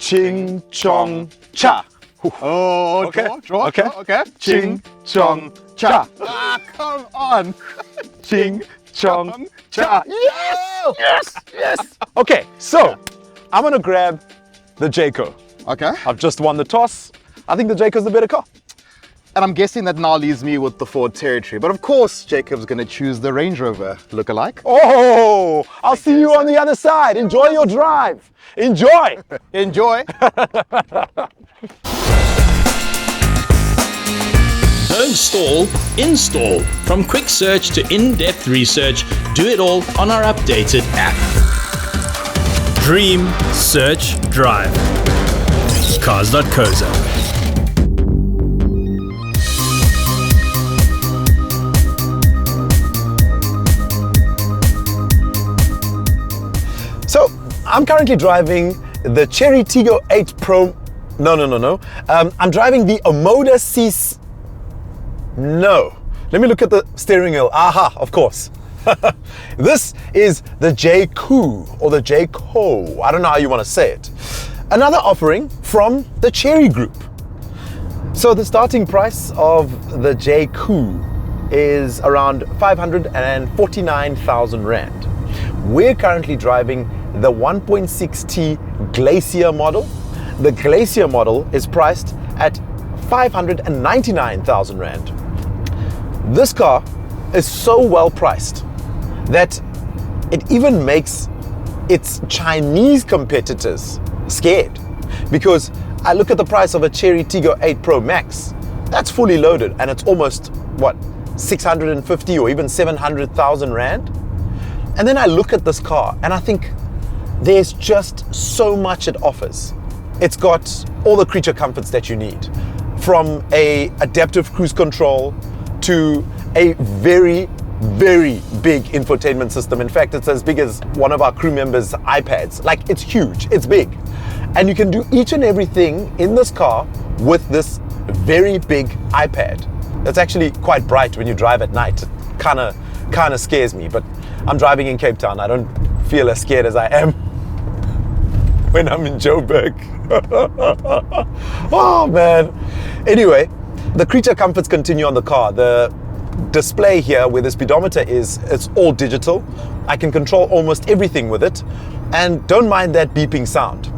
Ching, chong, cha. Oh, Okay. Draw. Okay. Ching, chong, cha. Ah, come on. Ching, chong, cha. Yes. Yes. Okay, so I'm gonna grab the Jaecoo. Okay. I've just won the toss. I think the Jaecoo's the better car. And I'm guessing that now leaves me with the Ford Territory. But of course, Jacob's going to choose the Range Rover lookalike. Oh, I'll see you on the other side. Enjoy your drive. Enjoy. Enjoy. Don't stall, install. From quick search to in-depth research, do it all on our updated app. Dream, search, drive. Cars.co.za. So I'm currently driving the Chery Tiggo 8 Pro. No. I'm driving the Omoda C. No. Let me look at the steering wheel. Aha, of course. This is the Jaecoo or the Jaecoo. I don't know how you want to say it. Another offering from the Chery Group. So the starting price of the Jaecoo is around 549,000 Rand. We're currently driving the 1.6T Glacier model. The Glacier model is priced at 599,000 Rand. This car is so well priced that it even makes its Chinese competitors scared, because I look at the price of a Chery Tiggo 8 Pro Max. That's fully loaded and it's almost, what, 650 or even 700,000 Rand? And then I look at this car and I think there's just so much it offers. It's got all the creature comforts that you need, from a adaptive cruise control to a very, very big infotainment system. In fact, it's as big as one of our crew members' iPads. Like, it's huge, it's big. And you can do each and everything in this car with this very big iPad. That's actually quite bright when you drive at night. It kind of scares me, but I'm driving in Cape Town. I don't feel as scared as I am when I'm in Joburg. Oh man. Anyway, the creature comforts continue on the car. The display here where the speedometer is, it's all digital. I can control almost everything with it, and don't mind that beeping sound.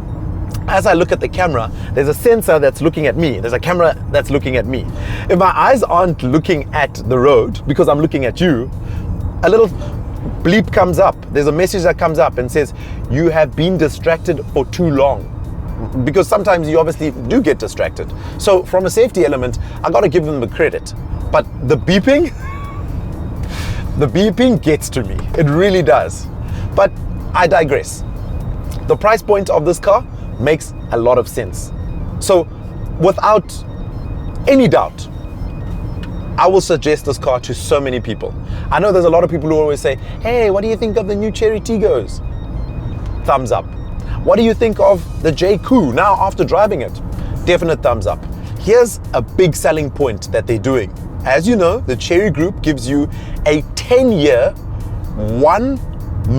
As I look at the camera, there's a sensor that's looking at me. There's a camera that's looking at me. If my eyes aren't looking at the road because I'm looking at you, a little bleep comes up. There's a message that comes up and says, you have been distracted for too long. Because sometimes you obviously do get distracted. So from a safety element, I gotta give them the credit. But the beeping gets to me. It really does. But I digress. The price point of this car makes a lot of sense. So without any doubt, I will suggest this car to so many people. I know there's a lot of people who always say, hey, what do you think of the new Chery Tiggos? Thumbs up. What do you think of the Jaecoo now after driving it? Definite thumbs up. Here's a big selling point that they're doing. As you know, the Chery Group gives you a 10-year, 1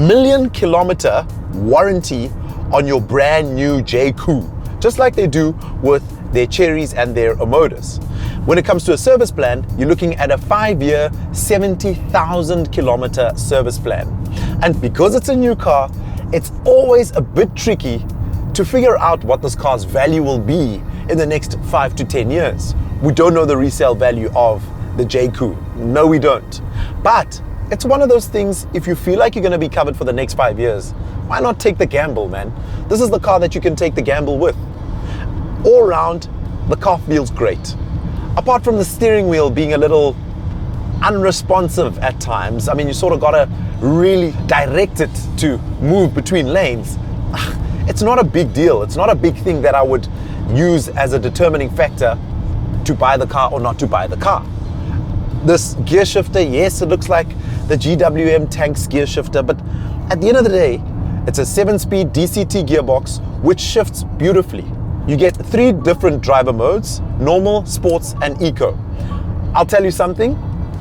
million kilometer warranty on your brand new Jaecoo, just like they do with their Cherys and their Omodas. When it comes to a service plan, you're looking at a 5-year, 70,000 kilometer service plan. And because it's a new car, it's always a bit tricky to figure out what this car's value will be in the next 5 to 10 years. We don't know the resale value of the Jaecoo. No, we don't. But it's one of those things, if you feel like you're going to be covered for the next 5 years, why not take the gamble, man? This is the car that you can take the gamble with. All around, the car feels great. Apart from the steering wheel being a little unresponsive at times, I mean, you sort of got to really direct it to move between lanes. It's not a big deal. It's not a big thing that I would use as a determining factor to buy the car or not to buy the car. This gear shifter, yes, it looks like the GWM Tank's gear shifter, but at the end of the day, it's a 7-speed DCT gearbox which shifts beautifully. You get 3 different driver modes: normal, sports, and eco. I'll tell you something,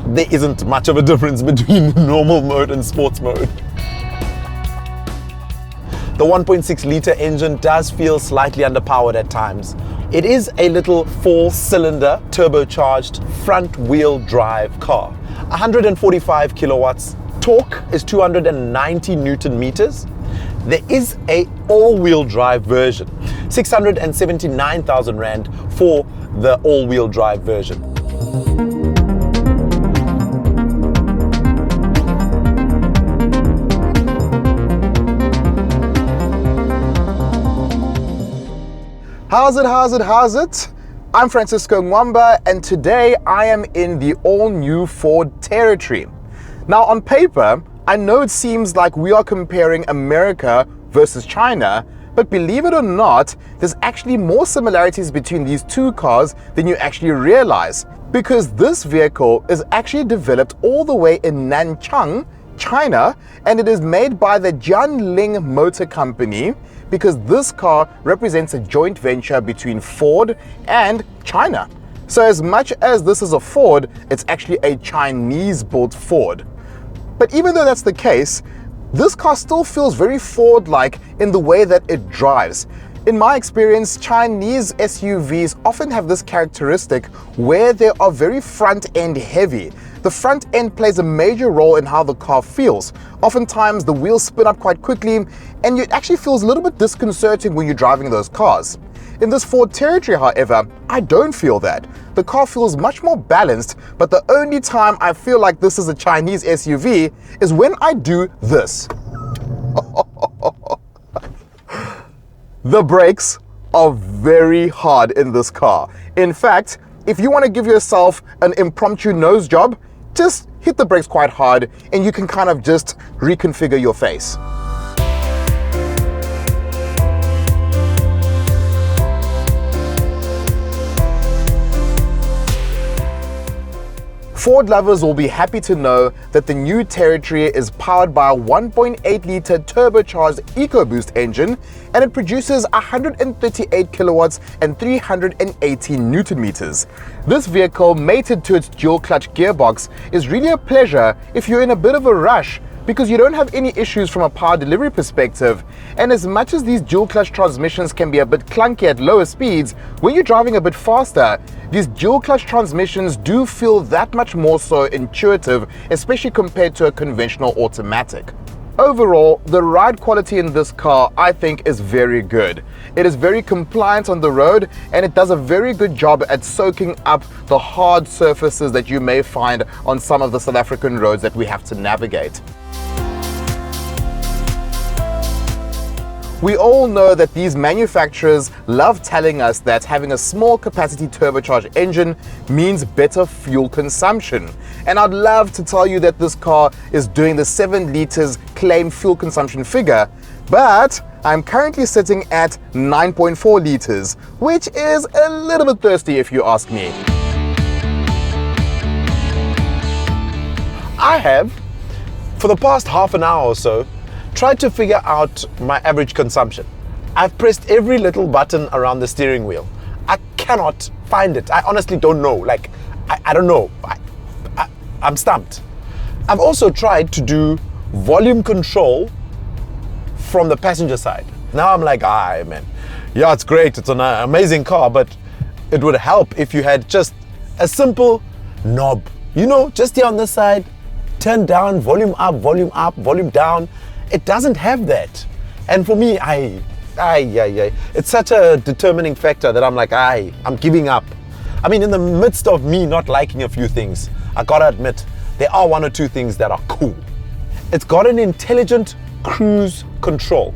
there isn't much of a difference between normal mode and sports mode. The 1.6 litre engine does feel slightly underpowered at times. It is a little 4-cylinder turbocharged front wheel drive car. 145 kilowatts. Torque is 290 Newton meters. There is a all-wheel drive version, 679,000 Rand for the all-wheel drive version. How's it? I'm Francisco Nwamba, and today I am in the all-new Ford territory. Now on paper, I know it seems like we are comparing America versus China, but believe it or not, there's actually more similarities between these two cars than you actually realize, because this vehicle is actually developed all the way in Nanchang, China, and it is made by the Jianling Motor Company, because this car represents a joint venture between Ford and China. So as much as this is a Ford, it's actually a Chinese-built Ford. But even though that's the case, this car still feels very Ford-like in the way that it drives. In my experience, Chinese SUVs often have this characteristic where they are very front-end heavy. The front end plays a major role in how the car feels. Oftentimes the wheels spin up quite quickly, and it actually feels a little bit disconcerting when you're driving those cars. In this Ford territory, however, I don't feel that. The car feels much more balanced, but the only time I feel like this is a Chinese SUV is when I do this. The brakes are very hard in this car. In fact, if you want to give yourself an impromptu nose job, just hit the brakes quite hard and you can kind of just reconfigure your face. Ford lovers will be happy to know that the new Territory is powered by a 1.8-litre turbocharged EcoBoost engine, and it produces 138 kilowatts and 380 Newton meters. This vehicle, mated to its dual-clutch gearbox, is really a pleasure if you're in a bit of a rush, because you don't have any issues from a power delivery perspective. And as much as these dual clutch transmissions can be a bit clunky at lower speeds, when you're driving a bit faster, these dual clutch transmissions do feel that much more so intuitive, especially compared to a conventional automatic. Overall, the ride quality in this car, I think, is very good. It is very compliant on the road, and it does a very good job at soaking up the hard surfaces that you may find on some of the South African roads that we have to navigate. We all know that these manufacturers love telling us that having a small capacity turbocharged engine means better fuel consumption. And I'd love to tell you that this car is doing the 7 liters claimed fuel consumption figure, but I'm currently sitting at 9.4 liters, which is a little bit thirsty if you ask me. I have, for the past half an hour or so, tried to figure out my average consumption. I've pressed every little button around the steering wheel. I cannot find it. I honestly don't know. I don't know. I'm stumped. I've also tried to do volume control from the passenger side. Now I'm like, man, yeah, it's great. It's an amazing car, but it would help if you had just a simple knob. You know, just here on this side, turn down, volume up, volume down. It doesn't have that. And for me, it's such a determining factor that I'm like, I'm giving up. I mean, in the midst of me not liking a few things, I gotta admit, there are one or two things that are cool. It's got an intelligent cruise control.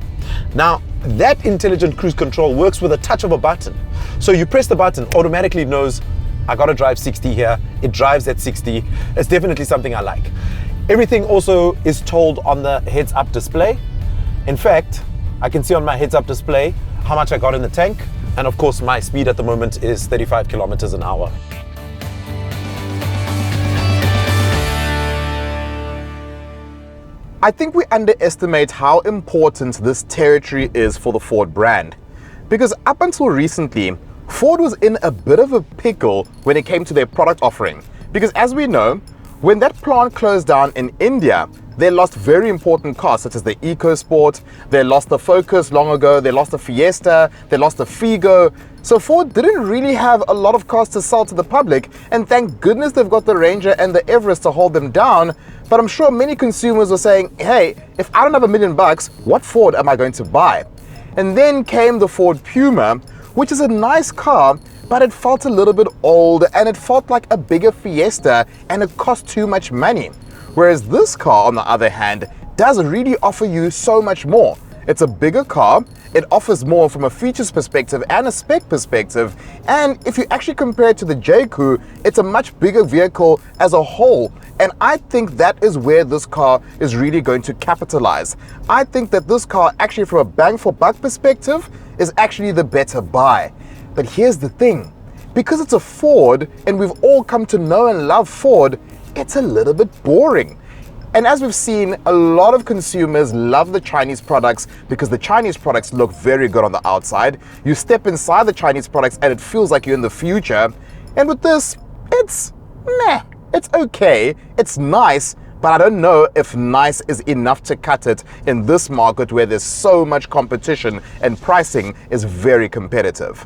Now, that intelligent cruise control works with a touch of a button. So you press the button, automatically knows, I gotta drive 60 here. It drives at 60. It's definitely something I like. Everything also is told on the heads-up display. In fact, I can see on my heads-up display how much I got in the tank, and of course my speed at the moment is 35 kilometers an hour. I think we underestimate how important this territory is for the Ford brand. Because up until recently, Ford was in a bit of a pickle when it came to their product offering. Because as we know, When that plant closed down in India, they lost very important cars such as the EcoSport, they lost the Focus long ago, they lost the Fiesta, they lost the Figo. So Ford didn't really have a lot of cars to sell to the public, and thank goodness they've got the Ranger and the Everest to hold them down. But I'm sure many consumers are saying, hey, if I don't have $1 million, what Ford am I going to buy? And then came the Ford Puma, which is a nice car, but it felt a little bit old and it felt like a bigger Fiesta and it cost too much money. Whereas this car, on the other hand, does really offer you so much more. It's a bigger car, it offers more from a features perspective and a spec perspective, and if you actually compare it to the Jaecoo, it's a much bigger vehicle as a whole, and I think that is where this car is really going to capitalize. I think that this car, actually from a bang for buck perspective, is actually the better buy. But here's the thing, because it's a Ford, and we've all come to know and love Ford, it's a little bit boring. And as we've seen, a lot of consumers love the Chinese products because the Chinese products look very good on the outside. You step inside the Chinese products and it feels like you're in the future. And with this, it's meh. It's okay, it's nice, but I don't know if nice is enough to cut it in this market where there's so much competition and pricing is very competitive.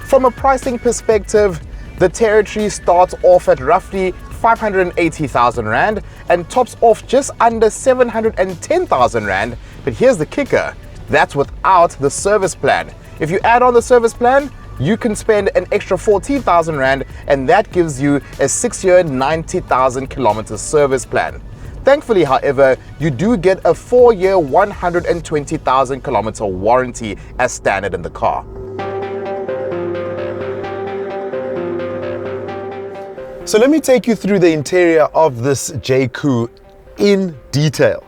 From a pricing perspective, the Territory starts off at roughly 580,000 Rand and tops off just under 710,000 Rand. But here's the kicker, that's without the service plan. If you add on the service plan, you can spend an extra 14,000 Rand and that gives you a 6-year, 90,000 kilometer service plan. Thankfully, however, you do get a 4-year, 120,000 kilometer warranty as standard in the car. So let me take you through the interior of this Jaecoo in detail.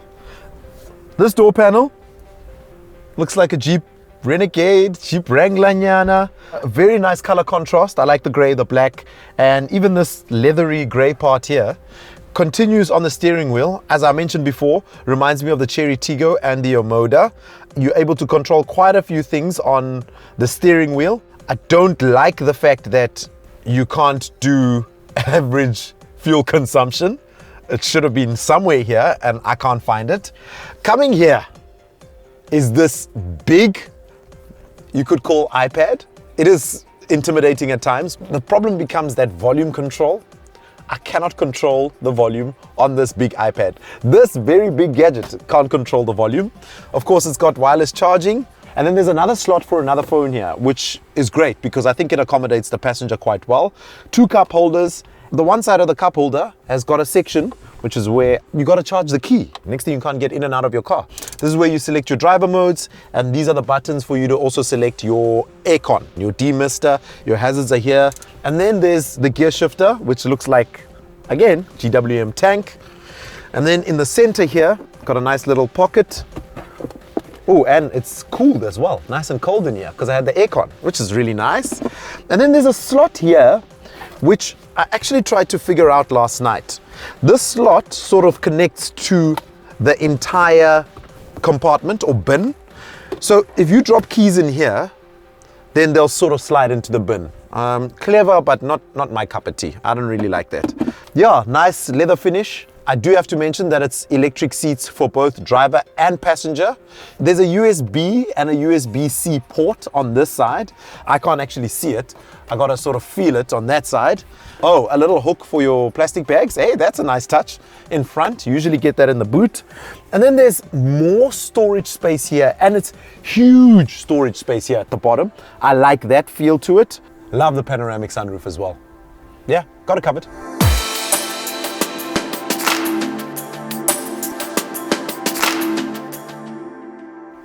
This door panel looks like a Jeep Renegade, Jeep Wrangler nyana. A very nice color contrast. I like the gray, the black, and even this leathery gray part here continues on the steering wheel. As I mentioned before, reminds me of the Cherry Tiggo and the Omoda. You're able to control quite a few things on the steering wheel. I don't like the fact that you can't do average fuel consumption. It should have been somewhere here and I can't find it. Coming here is this big, you could call iPad. It is intimidating at times. The problem becomes that volume control. I cannot control the volume on this big iPad. This very big gadget can't control the volume. Of course, it's got wireless charging. And then there's another slot for another phone here, which is great because I think it accommodates the passenger quite well. 2 cup holders. The one side of the cup holder has got a section, which is where you got to charge the key. Next thing, you can't get in and out of your car. This is where you select your driver modes, and these are the buttons for you to also select your aircon, your demister, your hazards are here. And then there's the gear shifter, which looks like, again, GWM tank. And then in the center here, got a nice little pocket. Oh, and it's cool as well, nice and cold in here because I had the aircon, which is really nice. And then there's a slot here, which I actually tried to figure out last night. This slot sort of connects to the entire compartment or bin. So if you drop keys in here, then they'll sort of slide into the bin. Clever, but not my cup of tea. I don't really like that. Yeah, nice leather finish. I do have to mention that it's electric seats for both driver and passenger. There's a USB and a USB-C port on this side. I can't actually see it. I gotta sort of feel it on that side. Oh, a little hook for your plastic bags. Hey, that's a nice touch. In front, you usually get that in the boot. And then there's more storage space here, and it's huge storage space here at the bottom. I like that feel to it. Love the panoramic sunroof as well. Yeah, got it covered.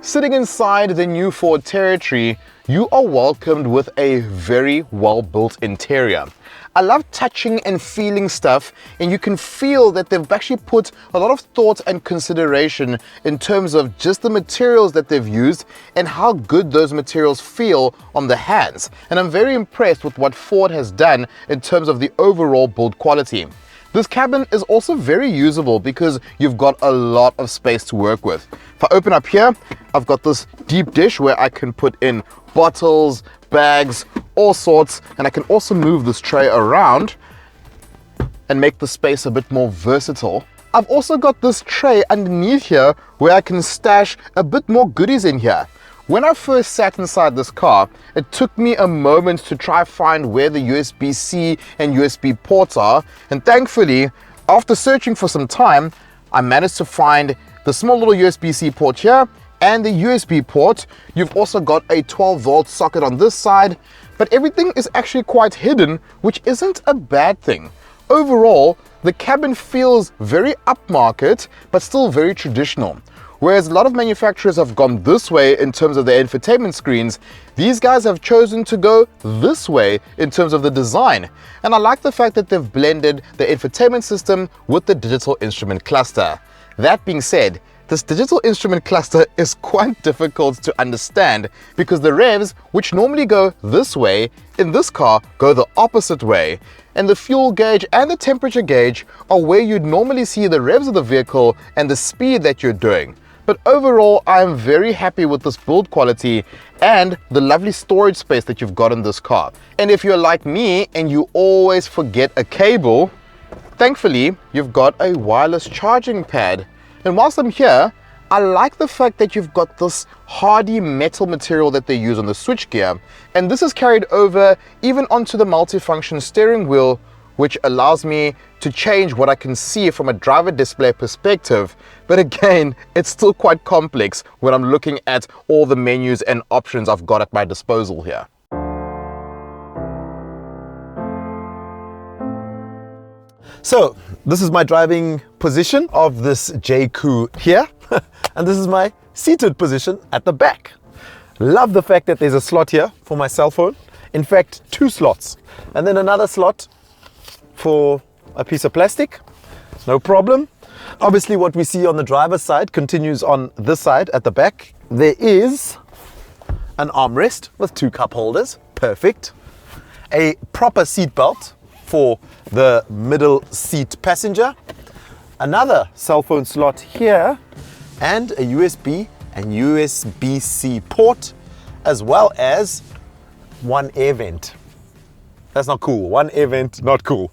Sitting inside the new Ford Territory, you are welcomed with a very well-built interior. I love touching and feeling stuff, and you can feel that they've actually put a lot of thought and consideration in terms of just the materials that they've used and how good those materials feel on the hands. And I'm very impressed with what Ford has done in terms of the overall build quality. This cabin is also very usable because you've got a lot of space to work with. If I open up here, I've got this deep dish where I can put in bottles, bags, all sorts. And I can also move this tray around and make the space a bit more versatile. I've also got this tray underneath here where I can stash a bit more goodies in here. When I first sat inside this car, it took me a moment to try find where the USB-C and USB ports are, and thankfully, after searching for some time, I managed to find the small little USB-C port here and the USB port. You've also got a 12-volt socket on this side, but everything is actually quite hidden, which isn't a bad thing. Overall, the cabin feels very upmarket, but still very traditional. Whereas a lot of manufacturers have gone this way in terms of their infotainment screens, these guys have chosen to go this way in terms of the design. And I like the fact that they've blended the infotainment system with the digital instrument cluster. That being said, this digital instrument cluster is quite difficult to understand because the revs, which normally go this way, in this car go the opposite way. And the fuel gauge and the temperature gauge are where you'd normally see the revs of the vehicle and the speed that you're doing. But overall, I am very happy with this build quality and the lovely storage space that you've got in this car. And if you're like me and you always forget a cable, thankfully, you've got a wireless charging pad. And whilst I'm here, I like the fact that you've got this hardy metal material that they use on the switchgear. And this is carried over even onto the multifunction steering wheel, which allows me to change what I can see from a driver display perspective. But again, it's still quite complex when I'm looking at all the menus and options I've got at my disposal here. So this is my driving position of this Jaecoo here, and this is my seated position at the back. Love the fact that there's a slot here for my cell phone. In fact, 2 slots, and then another slot for a piece of plastic, no problem. Obviously what we see on the driver's side continues on this side at the back. There is an armrest with 2 cup holders, perfect. A proper seat belt for the middle seat passenger. Another cell phone slot here, and a USB and USB-C port, as well as 1 air vent. That's not cool. 1 air vent, not cool.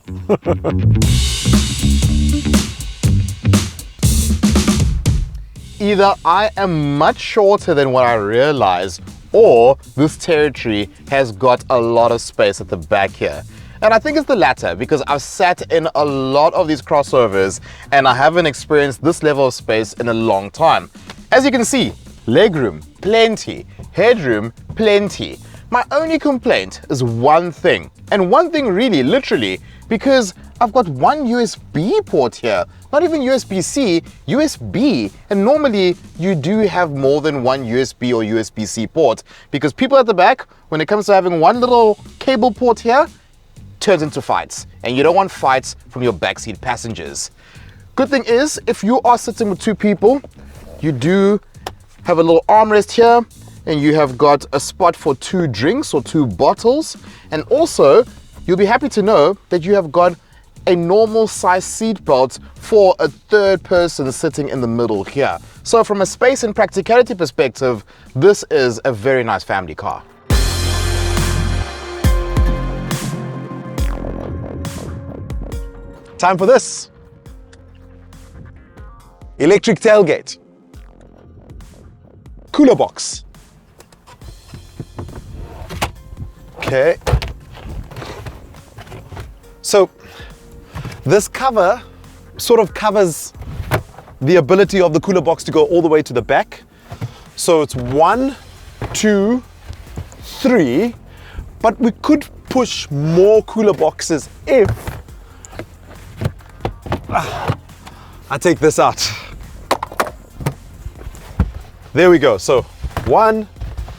Either I am much shorter than what I realized, or this territory has got a lot of space at the back here. And I think it's the latter, because I've sat in a lot of these crossovers and I haven't experienced this level of space in a long time. As you can see, legroom, plenty. Headroom, plenty. My only complaint is one thing, and one thing really, literally, because I've got 1 USB port here, not even USB-C, USB, and normally you do have more than 1 USB or USB-C port, because people at the back, when it comes to having 1 little cable port here, turns into fights, and you don't want fights from your backseat passengers. Good thing is, if you are sitting with 2 people, you do have a little armrest here, and you have got a spot for 2 drinks or 2 bottles, and also you'll be happy to know that you have got a normal size seat belt for a 3rd person sitting in the middle here. So from a space and practicality perspective, this is a very nice family car. Time for this. Electric tailgate. Cooler box. Okay. So this cover sort of covers the ability of the cooler box to go all the way to the back. So it's 1, 2, 3, but we could push more cooler boxes if I take this out. There we go. So 1,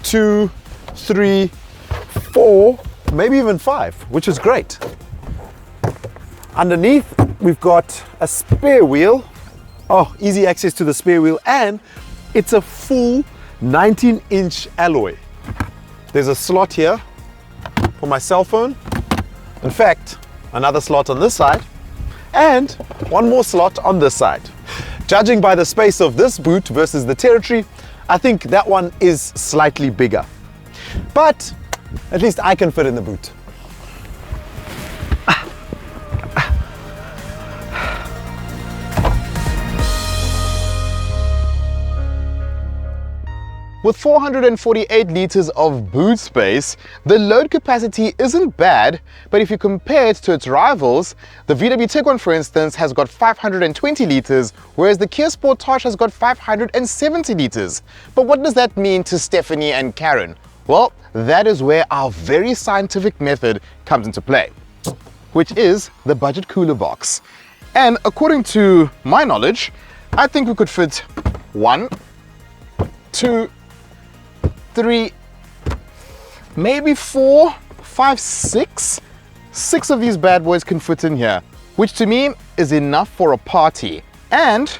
2, 3, 4, maybe even 5, which is great. Underneath, we've got a spare wheel. Oh, easy access to the spare wheel, and it's a full 19-inch alloy. There's a slot here for my cell phone. In fact, another slot on this side, and 1 more slot on this side. Judging by the space of this boot versus the Territory, I think that one is slightly bigger. But At least I can fit in the boot. With 448 liters of boot space, the load capacity isn't bad, but if you compare it to its rivals, the VW Tiguan, for instance, has got 520 liters, whereas the Kia Sportage has got 570 liters. But what does that mean to Stephanie and Karen? Well, that is where our very scientific method comes into play, which is the budget cooler box. And according to my knowledge, I think we could fit 1, 2, 3, maybe 4, 5, 6. 6 of these bad boys can fit in here, which to me is enough for a party. And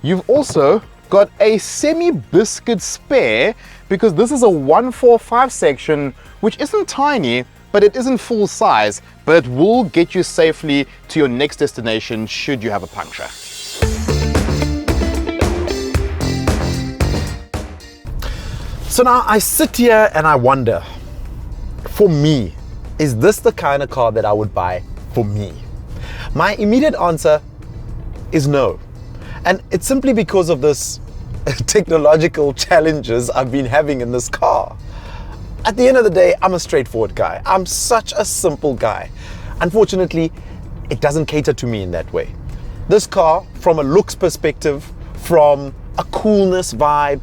you've also got a semi-biscuit spare, because this is a 145 section, which isn't tiny, but it isn't full size, but it will get you safely to your next destination should you have a puncture. So now I sit here and I wonder, for me, is this the kind of car that I would buy for me? My immediate answer is no. And it's simply because of this technological challenges I've been having in this car. At the end of the day, I'm a straightforward guy. I'm such a simple guy. Unfortunately, it doesn't cater to me in that way. This car, from a looks perspective, from a coolness vibe,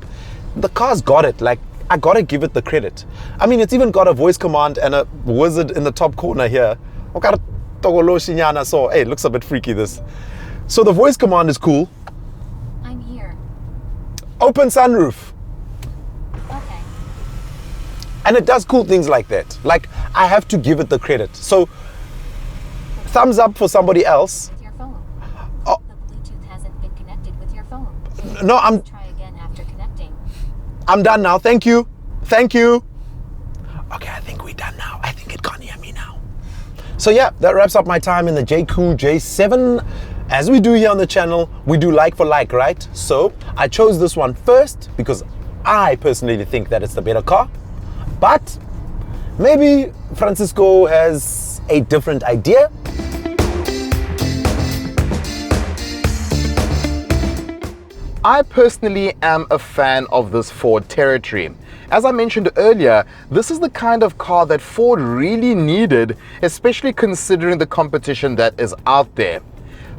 the car's got it. Like, I gotta give it the credit. I mean, it's even got a voice command and a wizard in the top corner here. So, hey, it looks a bit freaky, this. So the voice command is cool. I'm here. Open sunroof. Okay. And it does cool things like that. Like, I have to give it the credit. So, thumbs up for somebody else. With your phone. Oh. The Bluetooth hasn't been connected with your phone. No, I'm Try again after connecting. done now. Thank you. Thank you. Okay, I think we're done now. I think it can't hear me now. So yeah, that wraps up my time in the Jaecoo J7. As we do here on the channel, we do like for like, right? So I chose this one first because I personally think that it's the better car. But maybe Francisco has a different idea. I personally am a fan of this Ford Territory. As I mentioned earlier, this is the kind of car that Ford really needed, especially considering the competition that is out there.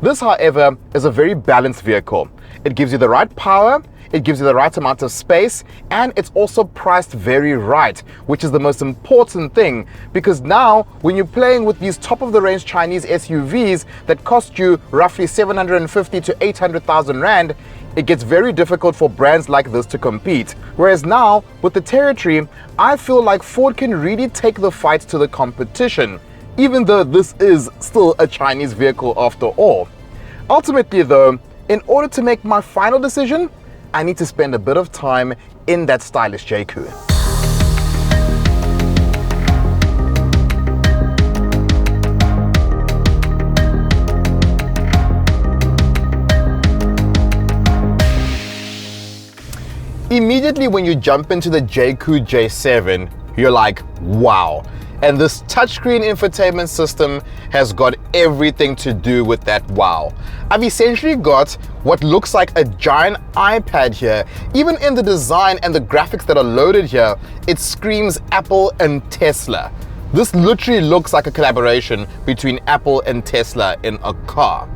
This, however, is a very balanced vehicle. It gives you the right power, it gives you the right amount of space, and it's also priced very right, which is the most important thing, because now when you're playing with these top-of-the-range Chinese SUVs that cost you roughly 750 to 800,000 Rand, it gets very difficult for brands like this to compete. Whereas now, with the Territory, I feel like Ford can really take the fight to the competition, even though this is still a Chinese vehicle after all. Ultimately though, in order to make my final decision, I need to spend a bit of time in that stylish Jaecoo. Immediately when you jump into the Jaecoo J7, you're like, wow. And this touchscreen infotainment system has got everything to do with that wow. I've essentially got what looks like a giant iPad here. Even in the design and the graphics that are loaded here, it screams Apple and Tesla. This literally looks like a collaboration between Apple and Tesla in a car.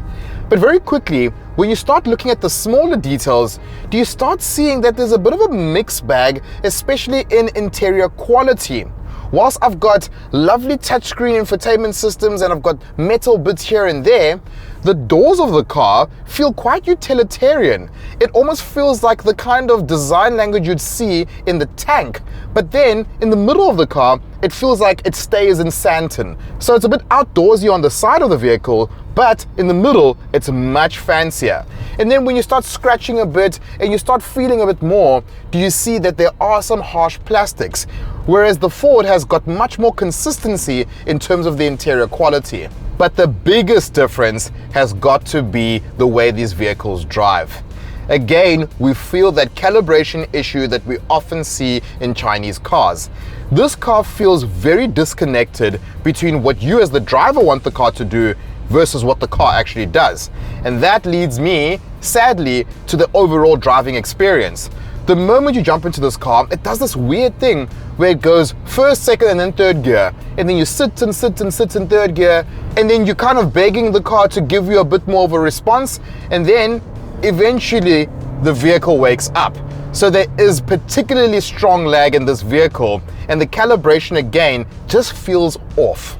But very quickly, when you start looking at the smaller details, do you start seeing that there's a bit of a mixed bag, especially in interior quality. Whilst I've got lovely touchscreen infotainment systems and I've got metal bits here and there, the doors of the car feel quite utilitarian. It almost feels like the kind of design language you'd see in the tank. But then in the middle of the car, it feels like it stays in Santon. So it's a bit outdoorsy on the side of the vehicle, but in the middle, it's much fancier. And then when you start scratching a bit and you start feeling a bit more, do you see that there are some harsh plastics? Whereas the Ford has got much more consistency in terms of the interior quality. But the biggest difference has got to be the way these vehicles drive. Again, we feel that calibration issue that we often see in Chinese cars. This car feels very disconnected between what you as the driver want the car to do versus what the car actually does. And that leads me, sadly, to the overall driving experience. The moment you jump into this car, it does this weird thing where it goes first, second, and then third gear. And then you sit in third gear, and then you're kind of begging the car to give you a bit more of a response. And then eventually the vehicle wakes up. So there is particularly strong lag in this vehicle, and the calibration again just feels off.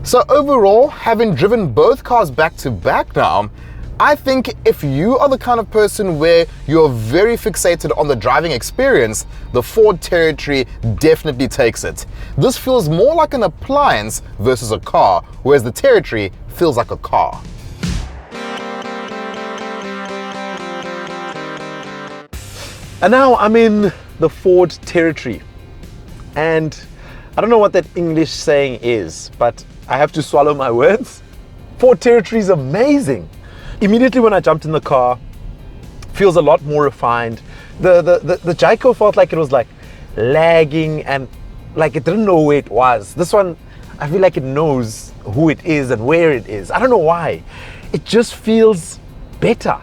So overall, having driven both cars back to back now, I think if you are the kind of person where you're very fixated on the driving experience, the Ford Territory definitely takes it. This feels more like an appliance versus a car, whereas the Territory feels like a car. And now I'm in the Ford Territory, and I don't know what that English saying is, but I have to swallow my words. Ford Territory is amazing. Immediately when I jumped in the car, feels a lot more refined. The Jaecoo felt like it was like lagging and like it didn't know where it was. This one, I feel like it knows who it is and where it is. I don't know why. It just feels better.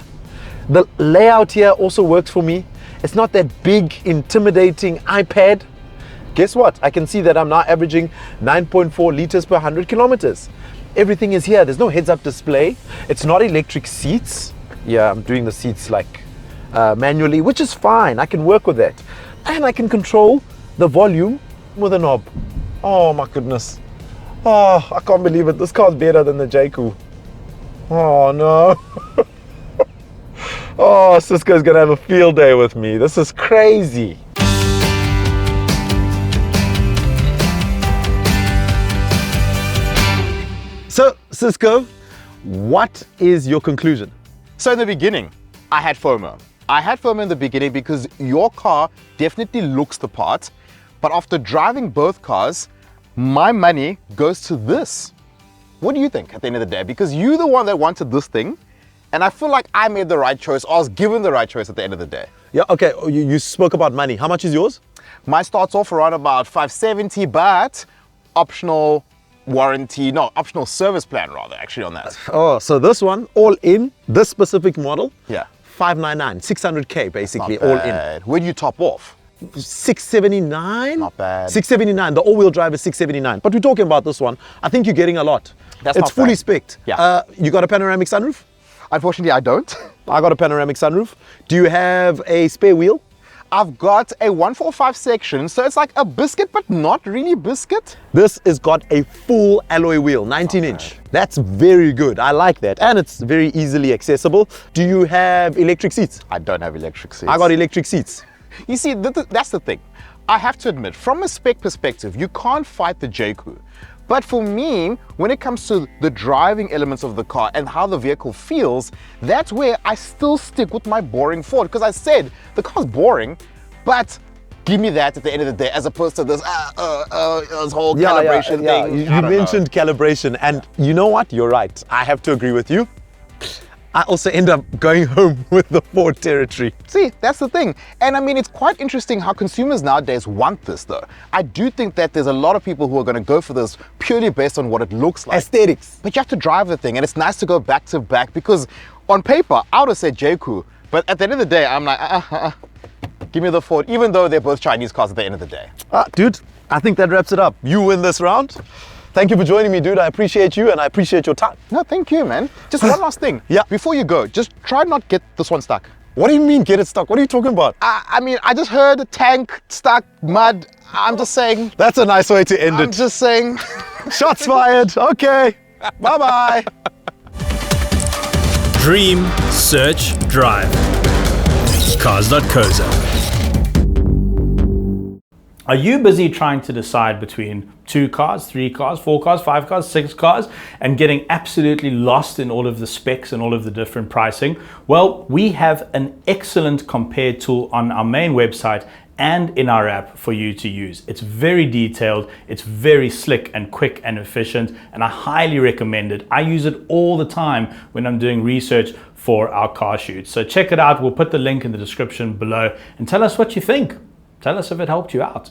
The layout here also works for me. It's not that big, intimidating iPad. Guess what? I can see that I'm now averaging 9.4 liters per 100 kilometers. Everything is here. There's no heads-up display. It's not electric seats. Yeah, I'm doing the seats like manually, which is fine. I can work with that. And I can control the volume with a knob. Oh my goodness. Oh, I can't believe it. This car's better than the Jaecoo. Oh no. Oh, Cisco's gonna have a field day with me. This is crazy. So, Cisco, what is your conclusion? So in the beginning, I had FOMO. I had FOMO in the beginning because your car definitely looks the part, but after driving both cars, my money goes to this. What do you think at the end of the day? Because you're the one that wanted this thing, and I feel like I made the right choice. I was given the right choice at the end of the day. Yeah, okay, you spoke about money. How much is yours? Mine starts off around about 570, but optional warranty, no, optional service plan rather, actually on that. Oh, so this one, all in, this specific model, Yeah. 599, 600K basically, Not all bad. Where do you top off? in. 679? Not bad. 679, the all-wheel drive is 679. But we're talking about this one. I think you're getting a lot. That's it's not fully bad. spec'd. Yeah. You got a panoramic sunroof? Unfortunately, I don't. I got a panoramic sunroof. Do you have a spare wheel? I've got a 145 section, so it's like a biscuit, but not really biscuit. This has got a full alloy wheel, 19-inch. That's very good. I like that. And it's very easily accessible. Do you have electric seats? I don't have electric seats. I got electric seats. You see, that's the thing. I have to admit, from a spec perspective, you can't fight the Jaecoo. But for me, when it comes to the driving elements of the car and how the vehicle feels, that's where I still stick with my boring Ford. Because I said, the car's boring, but give me that at the end of the day, as opposed to this, this whole calibration thing. You mentioned calibration, and you know what? You're right. I have to agree with you. I also end up going home with the Ford Territory. See, that's the thing. And I mean, it's quite interesting how consumers nowadays want this though. I do think that there's a lot of people who are going to go for this purely based on what it looks like. Aesthetics. But you have to drive the thing, and it's nice to go back to back, because on paper, I would have said Jaecoo, but at the end of the day, I'm like, give me the Ford, even though they're both Chinese cars at the end of the day. Dude, I think that wraps it up. You win this round. Thank you for joining me, dude. I appreciate you, and I appreciate your time. No, thank you, man. Just one last thing. Yeah. Before you go, just try not get this one stuck. What do you mean get it stuck? What are you talking about? I mean, I just heard tank, stuck, mud. I'm just saying. That's a nice way to end I'm it. just saying. Shots fired. Okay. Bye-bye. Dream, search, drive. Cars.co.za. Are you busy trying to decide between 2 cars, 3 cars, 4 cars, 5 cars, 6 cars, and getting absolutely lost in all of the specs and all of the different pricing? Well, we have an excellent compare tool on our main website and in our app for you to use. It's very detailed, it's very slick and quick and efficient, and I highly recommend it. I use it all the time when I'm doing research for our car shoot. So check it out. We'll put the link in the description below and tell us what you think. Tell us if it helped you out.